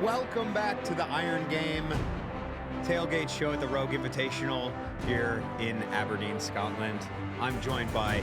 Welcome back to the Iron Game Tailgate show at the Rogue Invitational here in Aberdeen, Scotland. I'm joined by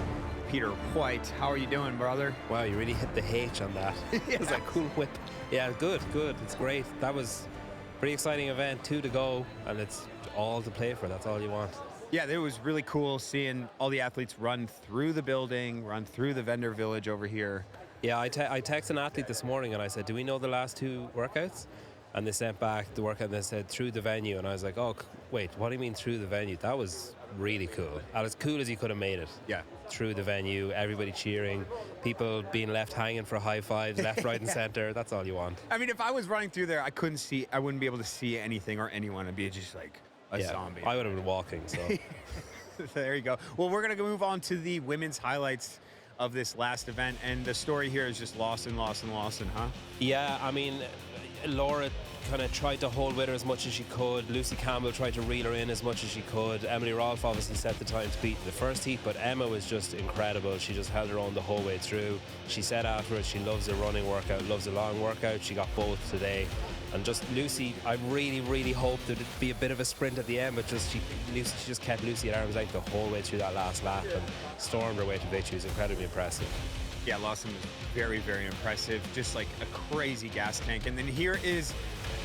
Peter White. How are you doing, brother? Wow, you really hit the H on that. It was a cool whip. Yeah, good. It's great. That was a pretty exciting event, 2 to go, and it's all to play for. That's all you want. Yeah, it was really cool seeing all the athletes run through the building, run through the vendor village over here. Yeah, I texted an athlete this morning and I said, do we know the last 2 workouts? And they sent back the workout and they said, through the venue. And I was like, oh, wait, what do you mean through the venue? That was really cool. And as cool as you could have made it. Yeah. Through the venue, everybody cheering, people being left hanging for high fives, left, right, and center. That's all you want. I mean, if I was running through there, I wouldn't be able to see anything or anyone. It'd be just like a zombie. I would have been walking, so. There you go. Well, we're going to move on to the women's highlights of this last event, and the story here is just Lawson, huh? Yeah, I mean, Laura kind of tried to hold with her as much as she could. Lucy Campbell tried to reel her in as much as she could. Emily Rolfe obviously set the time to beat the first heat, but Emma was just incredible. She just held her own the whole way through. She said afterwards she loves a running workout, loves a long workout. She got both today. And just Lucy, I really hoped there'd be a bit of a sprint at the end, but she just kept Lucy at arm's length the whole way through that last lap and stormed her way to victory. It was incredibly impressive. Yeah, Lawson was very impressive. Just like a crazy gas tank. And then here is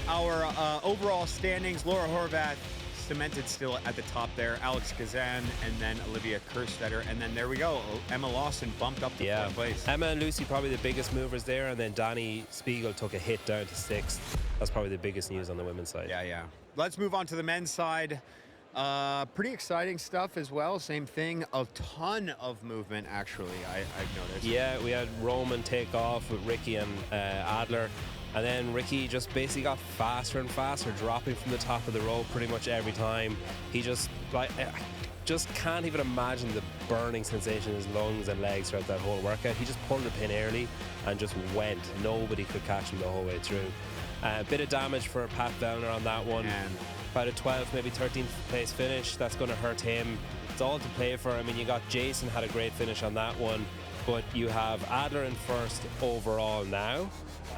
our overall standings. Laura Horvath cemented still at the top there. Alex Kazan and then Olivia Kerstetter. And then there we go. Emma Lawson bumped up to 4th place. Emma and Lucy probably the biggest movers there. And then Dani Spiegel took a hit down to 6th. That's probably the biggest news on the women's side. Yeah. Let's move on to the men's side. Pretty exciting stuff as well. Same thing. A ton of movement, actually, I've noticed. Yeah, we had Roman take off with Ricky and Adler. And then Ricky just basically got faster and faster, dropping from the top of the rope pretty much every time. He just can't even imagine the burning sensation in his lungs and legs throughout that whole workout. He just pulled the pin early and just went. Nobody could catch him the whole way through. A bit of damage for Pat Vellner on that one. About a 12th, maybe 13th place finish. That's going to hurt him. It's all to play for. I mean, you got Jason had a great finish on that one, but you have Adler in first overall now.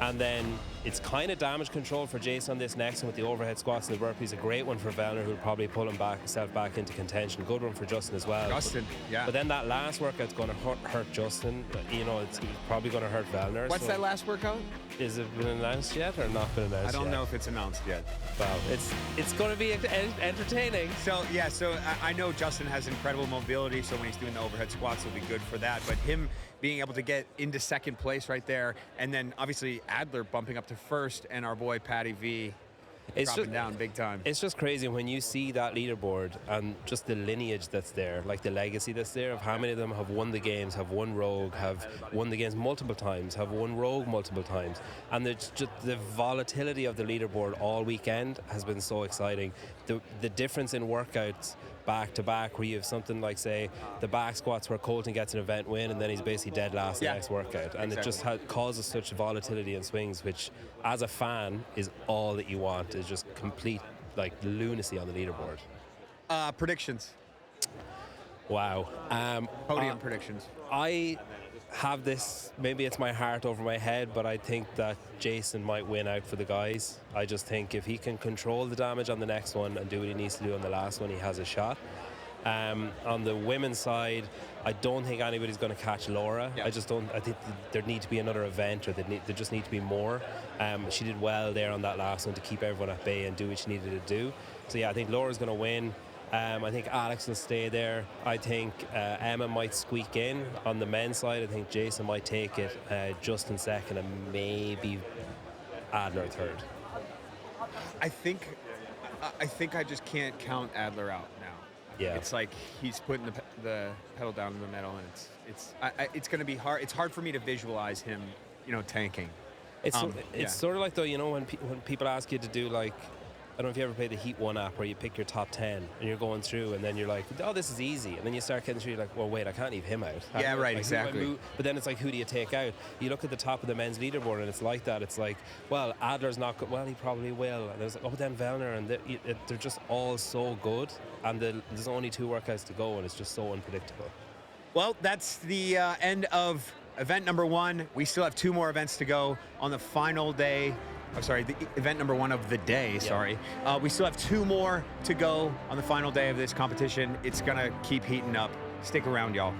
And then it's kind of damage control for Jason on this next one with the overhead squats and the burpees. A great one for Vellner, who'll probably pull himself back into contention. Good one for Justin as well. But then that last workout's going to hurt Justin. You know, it's probably going to hurt Vellner. What's that last workout? Is it been announced yet or not been announced yet? I don't know if it's announced yet. Well, it's going to be entertaining. So I know Justin has incredible mobility, so when he's doing the overhead squats, it'll be good for that. But him being able to get into 2nd place right there, and then obviously Adler bumping up to 1st, and our boy Patty V dropping down big time. It's just crazy when you see that leaderboard and just the lineage that's there, like the legacy that's there of how many of them have won the games, have won Rogue, have won the games multiple times, have won Rogue multiple times. And just the volatility of the leaderboard all weekend has been so exciting. The difference in workouts back to back, where you have something like, say, the back squats where Colton gets an event win and then he's basically dead last the next workout. And it just causes such volatility and swings, which as a fan is all that you want. Is just complete like lunacy on the leaderboard. Predictions. Wow. Podium predictions. I have this, maybe it's my heart over my head, but I think that Jason might win out for the guys. I just think if he can control the damage on the next one and do what he needs to do on the last one, he has a shot. On the women's side, I don't think anybody's going to catch Laura. I just don't. I think there need to be another event, or there just need to be more. She did well there on that last one to keep everyone at bay and do what she needed to do. So yeah, I think Laura's going to win. I think Alex will stay there. I think Emma might squeak in on the men's side. I think Jason might take it just in 2nd, and maybe Adler 3rd. I think I just can't count Adler out now. Yeah, it's like he's putting the pedal down to the metal, and it's going to be hard. It's hard for me to visualize him, tanking. It's sort of like, though, when people ask you to do, like, I don't know if you ever played the Heat 1 app where you pick your top 10 and you're going through and then you're like, oh, this is easy. And then you start getting through, you're like, well, wait, I can't leave him out. Exactly. But then it's like, who do you take out? You look at the top of the men's leaderboard and it's like that. It's like, well, Adler's not good. Well, he probably will. And there's like, oh, but then Vellner. And they're just all so good. And there's only 2 workouts to go and it's just so unpredictable. Well, that's the end of event number 1. We still have 2 more events to go on the final day I'm sorry, the event number 1 of the day, sorry. We still have 2 more to go on the final day of this competition. It's gonna keep heating up. Stick around, y'all.